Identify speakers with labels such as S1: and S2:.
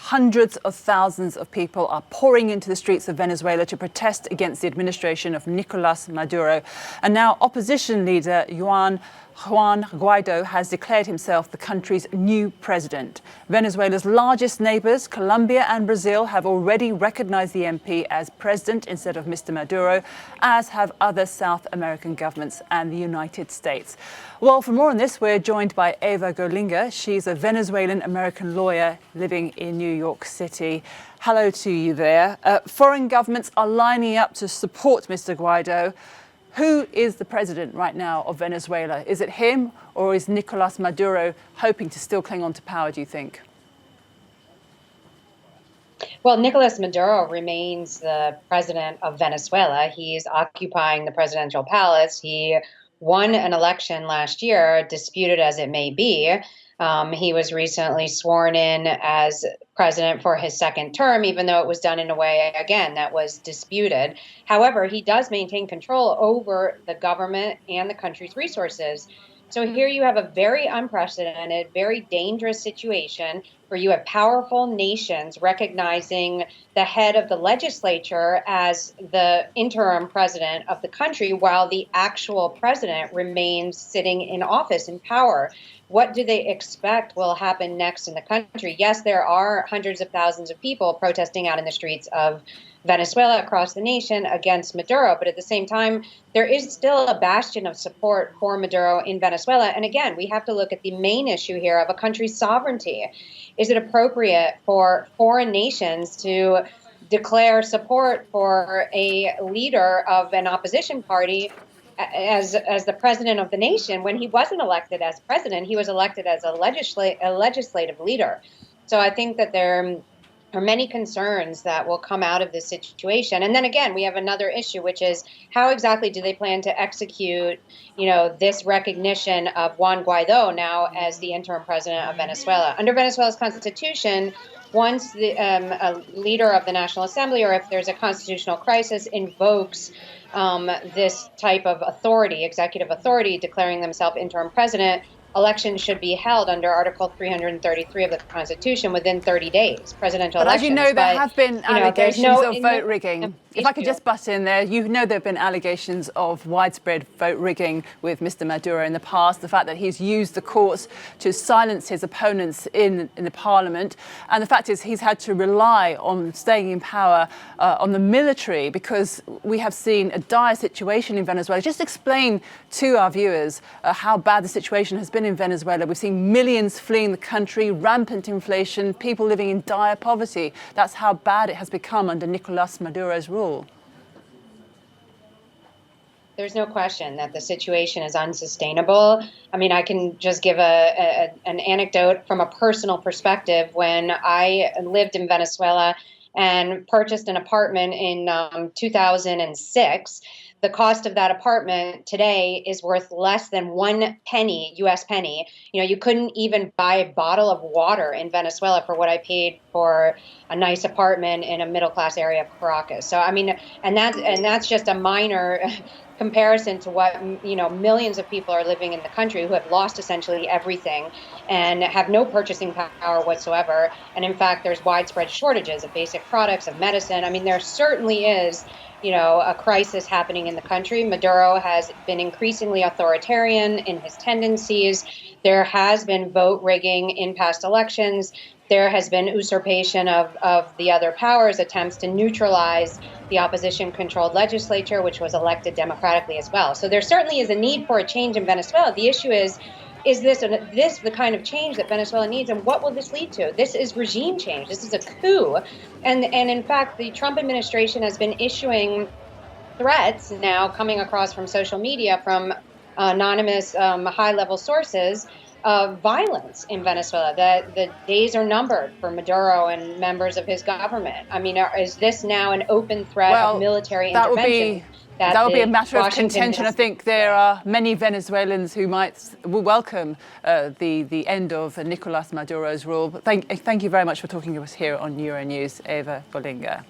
S1: hundreds of thousands of people are pouring into the streets of Venezuela to protest against the administration of Nicolas Maduro. And now opposition leader Juan Guaido has declared himself the country's new president. Venezuela's largest neighbours, Colombia and Brazil, have already recognized the MP as president instead of Mr. Maduro, as have other South American governments and the United States. Well, for more on this, we're joined by Eva Golinga. She's a Venezuelan-American lawyer living in New York City. Hello to you there. Foreign governments are lining up to support Mr. Guaido. Who is the president right now of Venezuela? Is it him, or is Nicolas Maduro hoping to still cling on to power, do you think?
S2: Well, Nicolas Maduro remains the president of Venezuela. He's occupying the presidential palace. He won an election last year, disputed as it may be. He was recently sworn in as president for his second term, even though it was done in a way, again, that was disputed. However, he does maintain control over the government and the country's resources. So here you have a very unprecedented, very dangerous situation where you have powerful nations recognizing the head of the legislature as the interim president of the country, while the actual president remains sitting in office in power. What do they expect will happen next in the country? Yes, there are hundreds of thousands of people protesting out in the streets of Venezuela across the nation against Maduro, but at the same time, there is still a bastion of support for Maduro in Venezuela. And again, we have to look at the main issue here of a country's sovereignty. Is it appropriate for foreign nations to declare support for a leader of an opposition party as the president of the nation when he wasn't elected as president? He was elected as a legislative leader. So I think that there are many concerns that will come out of this situation. And then again, we have another issue, which is how exactly do they plan to execute, this recognition of Juan Guaido now as the interim president of Venezuela? Under Venezuela's constitution, once a leader of the National Assembly, or if there's a constitutional crisis, invokes this type of authority, executive authority, declaring themselves interim president, elections should be held under Article 333 of the Constitution within 30 days, presidential elections.
S1: But as you know, there have been allegations of vote rigging. If I could just butt in there, there have been allegations of widespread vote rigging with Mr. Maduro in the past, the fact that he's used the courts to silence his opponents in the parliament. And the fact is he's had to rely on staying in power on the military, because we have seen a dire situation in Venezuela. Just explain to our viewers how bad the situation has been in Venezuela. We've seen millions fleeing the country, rampant inflation, people living in dire poverty. That's how bad it has become under Nicolas Maduro's rule.
S2: There's no question that the situation is unsustainable. I mean, I can just give an anecdote from a personal perspective. When I lived in Venezuela and purchased an apartment in 2006, the cost of that apartment today is worth less than 1 penny, U.S. penny. You couldn't even buy a bottle of water in Venezuela for what I paid for a nice apartment in a middle-class area of Caracas. So, I mean, and that's just a minor comparison to what, millions of people are living in the country who have lost essentially everything and have no purchasing power whatsoever. And in fact, there's widespread shortages of basic products, of medicine. I mean, there certainly is a crisis happening in the country. Maduro has been increasingly authoritarian in his tendencies. There has been vote rigging in past elections. There has been usurpation of the other powers, attempts to neutralize the opposition-controlled legislature, which was elected democratically as well. So there certainly is a need for a change in Venezuela. The issue is this the kind of change that Venezuela needs, and what will this lead to? This is regime change. This is a coup. And in fact, the Trump administration has been issuing threats now coming across from social media from anonymous high-level sources of violence in Venezuela. The days are numbered for Maduro and members of his government. I mean, is this now an open threat of military intervention? That would be a matter of contention.
S1: I think there are many Venezuelans who will welcome the end of Nicolas Maduro's rule. But thank you very much for talking to us here on Euronews, Eva Golinga.